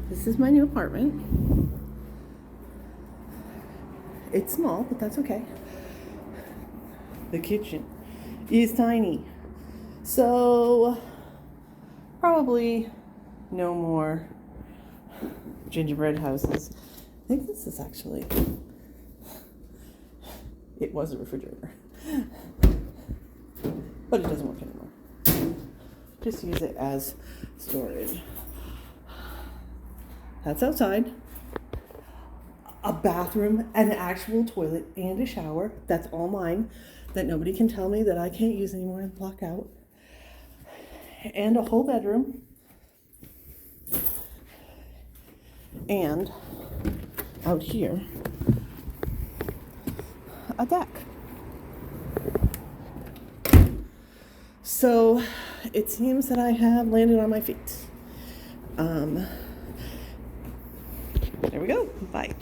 This is my new apartment. It's small, but that's okay. The kitchen is tiny. So, probably no more gingerbread houses. I think this is actually, it was a refrigerator. But it doesn't work anymore. Just use it as storage. That's outside. A bathroom, an actual toilet, and a shower. That's all mine. That nobody can tell me that I can't use anymore and block out. And a whole bedroom. And out here, a deck. So it seems that I have landed on my feet. There we go. Bye.